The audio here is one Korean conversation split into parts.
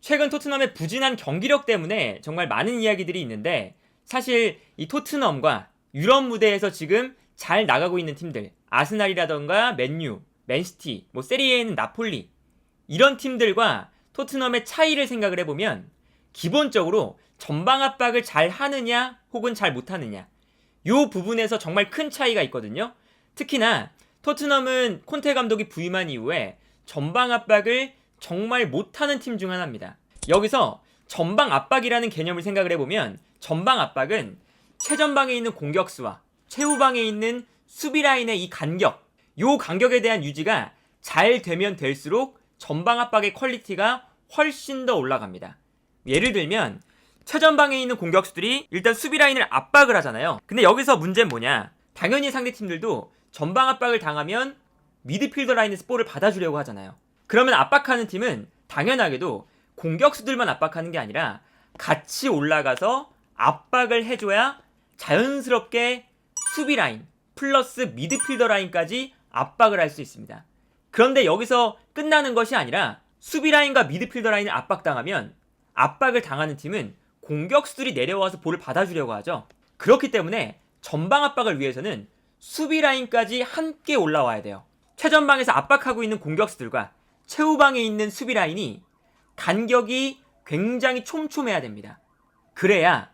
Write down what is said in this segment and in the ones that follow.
최근 토트넘의 부진한 경기력 때문에 정말 많은 이야기들이 있는데 사실 이 토트넘과 유럽 무대에서 지금 잘 나가고 있는 팀들 아스날이라던가 맨유, 맨시티, 세리에는 나폴리 이런 팀들과 토트넘의 차이를 생각을 해보면 기본적으로 전방 압박을 잘 하느냐 혹은 잘 못하느냐 이 부분에서 정말 큰 차이가 있거든요. 특히나 토트넘은 콘테 감독이 부임한 이후에 전방 압박을 정말 못하는 팀 중 하나입니다. 여기서 전방 압박이라는 개념을 생각을 해보면 전방 압박은 최전방에 있는 공격수와 최후방에 있는 수비 라인의 이 간격, 이 간격에 대한 유지가 잘 되면 될수록 전방 압박의 퀄리티가 훨씬 더 올라갑니다. 예를 들면 최전방에 있는 공격수들이 일단 수비 라인을 압박을 하잖아요. 근데 여기서 문제는 뭐냐? 당연히 상대팀들도 전방 압박을 당하면 미드필더 라인에서 볼을 받아주려고 하잖아요. 그러면 압박하는 팀은 당연하게도 공격수들만 압박하는 게 아니라 같이 올라가서 압박을 해줘야 자연스럽게 수비 라인 플러스 미드필더 라인까지 압박을 할 수 있습니다. 그런데 여기서 끝나는 것이 아니라 수비 라인과 미드필더 라인을 압박당하면 압박을 당하는 팀은 공격수들이 내려와서 볼을 받아주려고 하죠. 그렇기 때문에 전방 압박을 위해서는 수비 라인까지 함께 올라와야 돼요. 최전방에서 압박하고 있는 공격수들과 최후방에 있는 수비 라인이 간격이 굉장히 촘촘해야 됩니다. 그래야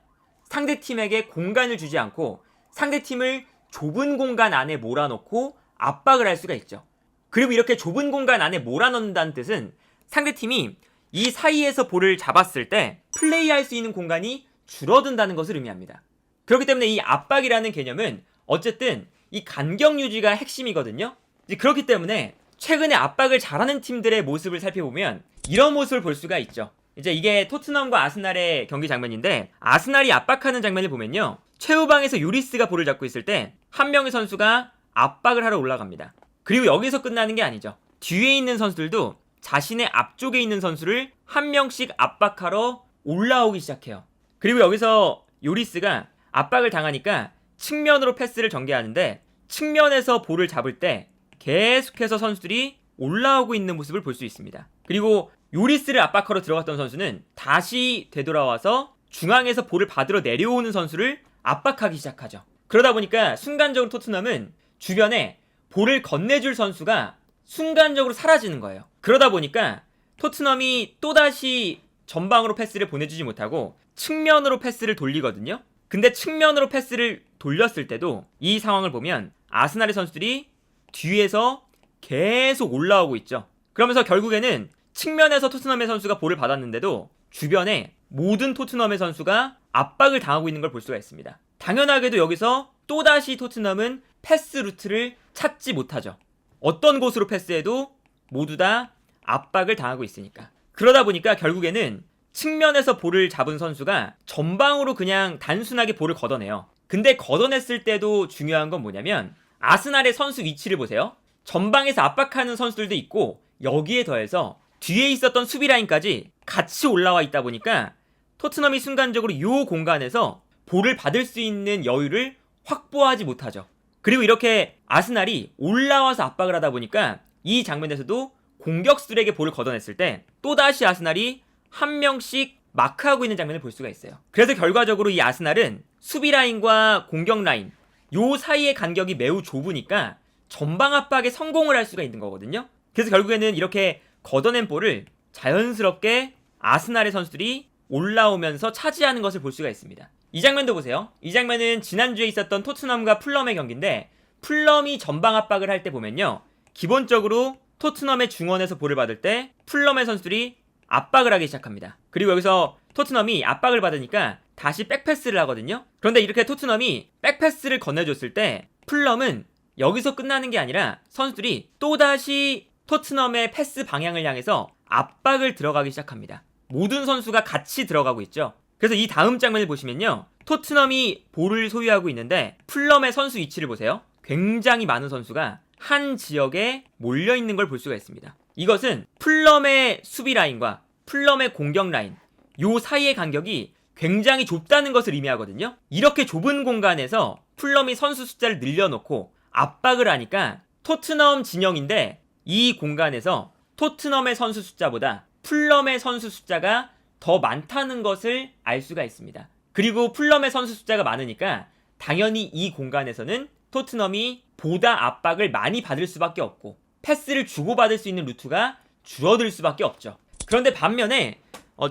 상대팀에게 공간을 주지 않고 상대팀을 좁은 공간 안에 몰아넣고 압박을 할 수가 있죠. 그리고 이렇게 좁은 공간 안에 몰아넣는다는 뜻은 상대팀이 이 사이에서 볼을 잡았을 때 플레이할 수 있는 공간이 줄어든다는 것을 의미합니다. 그렇기 때문에 이 압박이라는 개념은 어쨌든 이 간격 유지가 핵심이거든요. 그렇기 때문에 최근에 압박을 잘하는 팀들의 모습을 살펴보면 이런 모습을 볼 수가 있죠. 이제 이게 토트넘과 아스날의 경기 장면인데 아스날이 압박하는 장면을 보면요. 최후방에서 요리스가 볼을 잡고 있을 때 한 명의 선수가 압박을 하러 올라갑니다. 그리고 여기서 끝나는 게 아니죠. 뒤에 있는 선수들도 자신의 앞쪽에 있는 선수를 한 명씩 압박하러 올라오기 시작해요. 그리고 여기서 요리스가 압박을 당하니까 측면으로 패스를 전개하는데 측면에서 볼을 잡을 때 계속해서 선수들이 올라오고 있는 모습을 볼 수 있습니다. 그리고 요리스를 압박하러 들어갔던 선수는 다시 되돌아와서 중앙에서 볼을 받으러 내려오는 선수를 압박하기 시작하죠. 그러다 보니까 순간적으로 토트넘은 주변에 볼을 건네줄 선수가 순간적으로 사라지는 거예요. 그러다 보니까 토트넘이 또다시 전방으로 패스를 보내주지 못하고 측면으로 패스를 돌리거든요. 근데 측면으로 패스를 돌렸을 때도 이 상황을 보면 아스날의 선수들이 뒤에서 계속 올라오고 있죠. 그러면서 결국에는 측면에서 토트넘의 선수가 볼을 받았는데도 주변에 모든 토트넘의 선수가 압박을 당하고 있는 걸 볼 수가 있습니다. 당연하게도 여기서 또다시 토트넘은 패스 루트를 찾지 못하죠. 어떤 곳으로 패스해도 모두 다 압박을 당하고 있으니까. 그러다 보니까 결국에는 측면에서 볼을 잡은 선수가 전방으로 그냥 단순하게 볼을 걷어내요. 근데 걷어냈을 때도 중요한 건 뭐냐면 아스날의 선수 위치를 보세요. 전방에서 압박하는 선수들도 있고 여기에 더해서 뒤에 있었던 수비 라인까지 같이 올라와 있다 보니까 토트넘이 순간적으로 이 공간에서 볼을 받을 수 있는 여유를 확보하지 못하죠. 그리고 이렇게 아스날이 올라와서 압박을 하다 보니까 이 장면에서도 공격수들에게 볼을 걷어냈을 때 또다시 아스날이 한 명씩 마크하고 있는 장면을 볼 수가 있어요. 그래서 결과적으로 이 아스날은 수비 라인과 공격 라인 요 사이의 간격이 매우 좁으니까 전방 압박에 성공을 할 수가 있는 거거든요. 그래서 결국에는 이렇게 걷어낸 볼을 자연스럽게 아스날의 선수들이 올라오면서 차지하는 것을 볼 수가 있습니다. 이 장면도 보세요. 이 장면은 지난주에 있었던 토트넘과 풀럼의 경기인데 풀럼이 전방 압박을 할 때 보면요. 기본적으로 토트넘의 중원에서 볼을 받을 때 풀럼의 선수들이 압박을 하기 시작합니다. 그리고 여기서 토트넘이 압박을 받으니까 다시 백패스를 하거든요. 그런데 이렇게 토트넘이 백패스를 건네줬을 때 풀럼은 여기서 끝나는 게 아니라 선수들이 또다시 토트넘의 패스 방향을 향해서 압박을 들어가기 시작합니다. 모든 선수가 같이 들어가고 있죠. 그래서 이 다음 장면을 보시면요. 토트넘이 볼을 소유하고 있는데 풀럼의 선수 위치를 보세요. 굉장히 많은 선수가 한 지역에 몰려있는 걸 볼 수가 있습니다. 이것은 풀럼의 수비 라인과 풀럼의 공격 라인 요 사이의 간격이 굉장히 좁다는 것을 의미하거든요. 이렇게 좁은 공간에서 풀럼이 선수 숫자를 늘려놓고 압박을 하니까 토트넘 진영인데 이 공간에서 토트넘의 선수 숫자보다 풀럼의 선수 숫자가 더 많다는 것을 알 수가 있습니다. 그리고 풀럼의 선수 숫자가 많으니까 당연히 이 공간에서는 토트넘이 보다 압박을 많이 받을 수밖에 없고 패스를 주고받을 수 있는 루트가 줄어들 수밖에 없죠. 그런데 반면에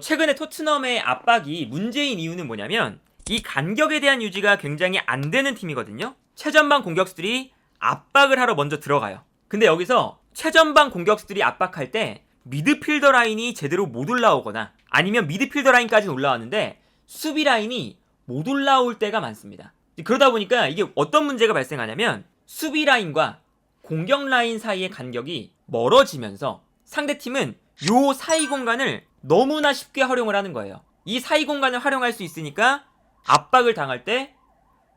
최근에 토트넘의 압박이 문제인 이유는 뭐냐면 이 간격에 대한 유지가 굉장히 안 되는 팀이거든요. 최전방 공격수들이 압박을 하러 먼저 들어가요. 근데 여기서 최전방 공격수들이 압박할 때 미드필더 라인이 제대로 못 올라오거나 아니면 미드필더 라인까지는 올라왔는데 수비 라인이 못 올라올 때가 많습니다. 그러다 보니까 이게 어떤 문제가 발생하냐면 수비 라인과 공격 라인 사이의 간격이 멀어지면서 상대팀은 요 사이 공간을 너무나 쉽게 활용을 하는 거예요. 이 사이 공간을 활용할 수 있으니까 압박을 당할 때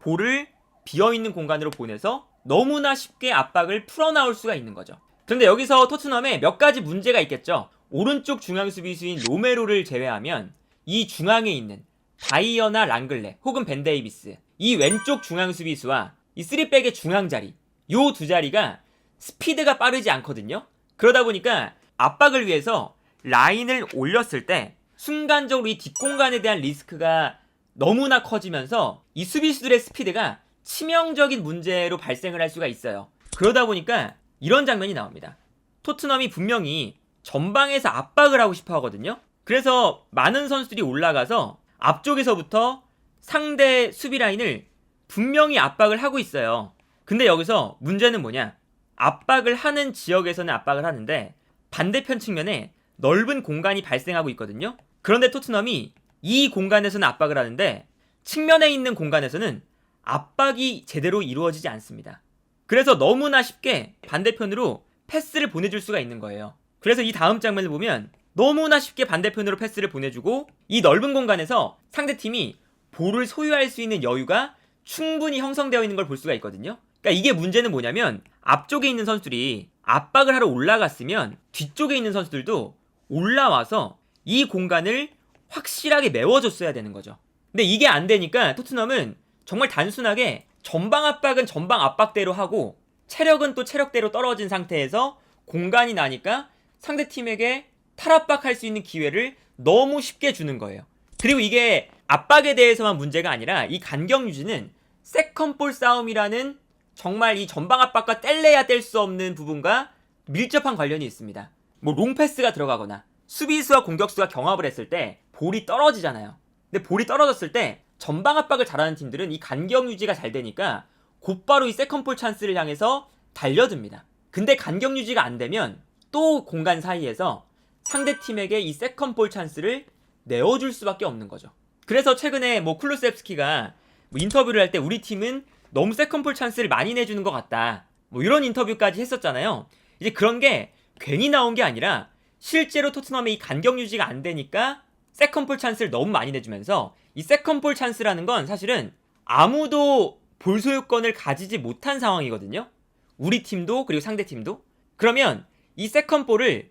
볼을 비어있는 공간으로 보내서 너무나 쉽게 압박을 풀어나올 수가 있는 거죠. 그런데 여기서 토트넘에 몇 가지 문제가 있겠죠. 오른쪽 중앙 수비수인 로메로를 제외하면 이 중앙에 있는 다이어나 랑글레 혹은 벤 데이비스, 이 왼쪽 중앙 수비수와 이 3백의 중앙 자리, 요 두 자리가 스피드가 빠르지 않거든요. 그러다 보니까 압박을 위해서 라인을 올렸을 때 순간적으로 이 뒷공간에 대한 리스크가 너무나 커지면서 이 수비수들의 스피드가 치명적인 문제로 발생을 할 수가 있어요. 그러다 보니까 이런 장면이 나옵니다. 토트넘이 분명히 전방에서 압박을 하고 싶어 하거든요. 그래서 많은 선수들이 올라가서 앞쪽에서부터 상대 수비 라인을 분명히 압박을 하고 있어요. 근데 여기서 문제는 뭐냐? 압박을 하는 지역에서는 압박을 하는데 반대편 측면에 넓은 공간이 발생하고 있거든요. 그런데 토트넘이 이 공간에서는 압박을 하는데 측면에 있는 공간에서는 압박이 제대로 이루어지지 않습니다. 그래서 너무나 쉽게 반대편으로 패스를 보내줄 수가 있는 거예요. 그래서 이 다음 장면을 보면 너무나 쉽게 반대편으로 패스를 보내주고 이 넓은 공간에서 상대팀이 볼을 소유할 수 있는 여유가 충분히 형성되어 있는 걸 볼 수가 있거든요. 그러니까 이게 문제는 뭐냐면 앞쪽에 있는 선수들이 압박을 하러 올라갔으면 뒤쪽에 있는 선수들도 올라와서 이 공간을 확실하게 메워줬어야 되는 거죠. 근데 이게 안 되니까 토트넘은 정말 단순하게 전방 압박은 전방 압박대로 하고 체력은 또 체력대로 떨어진 상태에서 공간이 나니까 상대팀에게 탈압박할 수 있는 기회를 너무 쉽게 주는 거예요. 그리고 이게 압박에 대해서만 문제가 아니라 이 간격 유지는 세컨볼 싸움이라는 정말 이 전방 압박과 뗄래야 뗄 수 없는 부분과 밀접한 관련이 있습니다. 뭐 롱패스가 들어가거나 수비수와 공격수가 경합을 했을 때 볼이 떨어지잖아요. 근데 볼이 떨어졌을 때 전방 압박을 잘하는 팀들은 이 간격 유지가 잘 되니까 곧바로 이 세컨볼 찬스를 향해서 달려듭니다. 근데 간격 유지가 안 되면 또 공간 사이에서 상대팀에게 이 세컨볼 찬스를 내어줄 수밖에 없는 거죠. 그래서 최근에 뭐 쿨루셉스키가 뭐 인터뷰를 할 때 우리 팀은 너무 세컨볼 찬스를 많이 내주는 것 같다, 뭐 이런 인터뷰까지 했었잖아요. 이제 그런 게 괜히 나온 게 아니라 실제로 토트넘의 이 간격 유지가 안 되니까 세컨볼 찬스를 너무 많이 내주면서 이 세컨볼 찬스라는 건 사실은 아무도 볼 소유권을 가지지 못한 상황이거든요. 우리 팀도 그리고 상대 팀도. 그러면 이 세컨볼을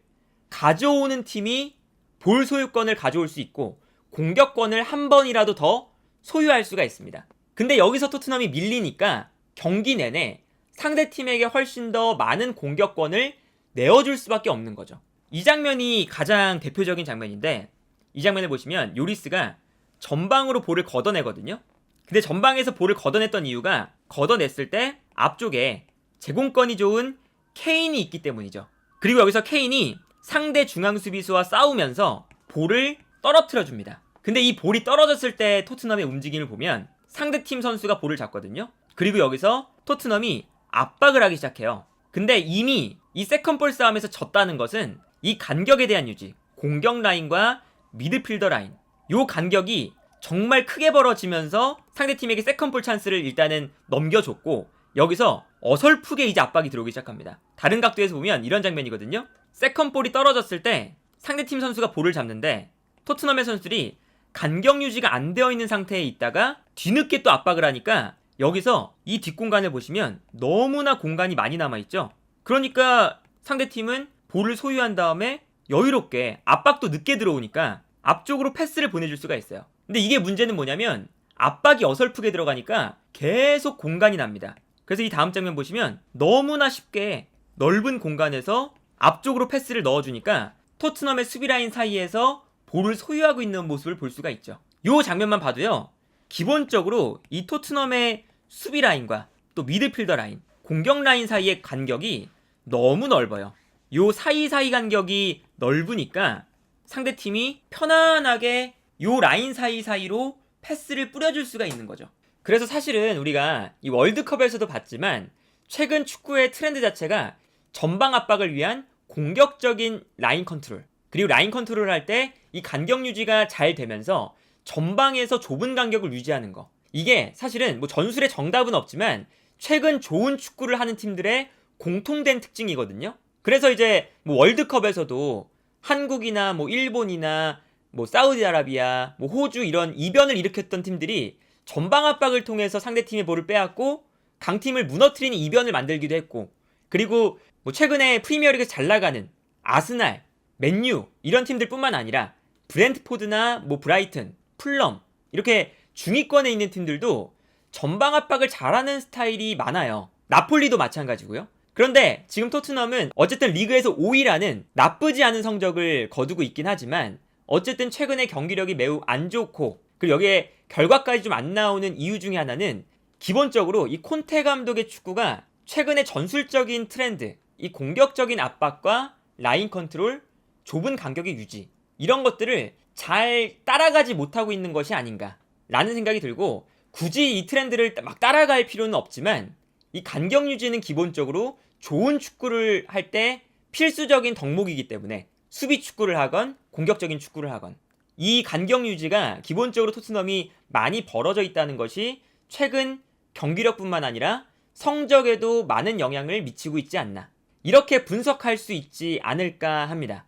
가져오는 팀이 볼 소유권을 가져올 수 있고 공격권을 한 번이라도 더 소유할 수가 있습니다. 근데 여기서 토트넘이 밀리니까 경기 내내 상대팀에게 훨씬 더 많은 공격권을 내어줄 수밖에 없는 거죠. 이 장면이 가장 대표적인 장면인데 이 장면을 보시면 요리스가 전방으로 볼을 걷어내거든요. 근데 전방에서 볼을 걷어냈던 이유가 걷어냈을 때 앞쪽에 제공권이 좋은 케인이 있기 때문이죠. 그리고 여기서 케인이 상대 중앙 수비수와 싸우면서 볼을 떨어뜨려 줍니다. 근데 이 볼이 떨어졌을 때 토트넘의 움직임을 보면 상대팀 선수가 볼을 잡거든요. 그리고 여기서 토트넘이 압박을 하기 시작해요. 근데 이미 이 세컨볼 싸움에서 졌다는 것은 이 간격에 대한 유지, 공격 라인과 미드필더 라인, 요 간격이 정말 크게 벌어지면서 상대팀에게 세컨볼 찬스를 일단은 넘겨줬고 여기서 어설프게 이제 압박이 들어오기 시작합니다. 다른 각도에서 보면 이런 장면이거든요. 세컨볼이 떨어졌을 때 상대팀 선수가 볼을 잡는데 토트넘의 선수들이 간격 유지가 안 되어 있는 상태에 있다가 뒤늦게 또 압박을 하니까 여기서 이 뒷공간을 보시면 너무나 공간이 많이 남아있죠. 그러니까 상대팀은 볼을 소유한 다음에 여유롭게 압박도 늦게 들어오니까 앞쪽으로 패스를 보내줄 수가 있어요. 근데 이게 문제는 뭐냐면 압박이 어설프게 들어가니까 계속 공간이 납니다. 그래서 이 다음 장면 보시면 너무나 쉽게 넓은 공간에서 앞쪽으로 패스를 넣어주니까 토트넘의 수비 라인 사이에서 볼을 소유하고 있는 모습을 볼 수가 있죠. 요 장면만 봐도요. 기본적으로 이 토트넘의 수비 라인과 또 미드필더 라인, 공격 라인 사이의 간격이 너무 넓어요. 요 사이사이 간격이 넓으니까 상대팀이 편안하게 요 라인 사이사이로 패스를 뿌려줄 수가 있는 거죠. 그래서 사실은 우리가 이 월드컵에서도 봤지만 최근 축구의 트렌드 자체가 전방 압박을 위한 공격적인 라인 컨트롤, 그리고 라인 컨트롤을 할 때 이 간격 유지가 잘 되면서 전방에서 좁은 간격을 유지하는 거, 이게 사실은 뭐 전술의 정답은 없지만 최근 좋은 축구를 하는 팀들의 공통된 특징이거든요. 그래서 이제 뭐 월드컵에서도 한국이나 뭐 일본이나 뭐 사우디아라비아, 뭐 호주 이런 이변을 일으켰던 팀들이 전방 압박을 통해서 상대팀의 볼을 빼앗고 강팀을 무너뜨리는 이변을 만들기도 했고, 그리고 뭐 최근에 프리미어리그 잘 나가는 아스날, 맨유 이런 팀들뿐만 아니라 브렌트포드나 뭐 브라이튼, 풀럼 이렇게 중위권에 있는 팀들도 전방 압박을 잘하는 스타일이 많아요. 나폴리도 마찬가지고요. 그런데 지금 토트넘은 어쨌든 리그에서 5위라는 나쁘지 않은 성적을 거두고 있긴 하지만 어쨌든 최근에 경기력이 매우 안 좋고, 그리고 여기에 결과까지 좀 안 나오는 이유 중에 하나는 기본적으로 이 콘테 감독의 축구가 최근에 전술적인 트렌드, 이 공격적인 압박과 라인 컨트롤, 좁은 간격의 유지, 이런 것들을 잘 따라가지 못하고 있는 것이 아닌가 라는 생각이 들고, 굳이 이 트렌드를 막 따라갈 필요는 없지만 이 간격 유지는 기본적으로 좋은 축구를 할 때 필수적인 덕목이기 때문에 수비 축구를 하건 공격적인 축구를 하건 이 간격 유지가 기본적으로 토트넘이 많이 벌어져 있다는 것이 최근 경기력뿐만 아니라 성적에도 많은 영향을 미치고 있지 않나, 이렇게 분석할 수 있지 않을까 합니다.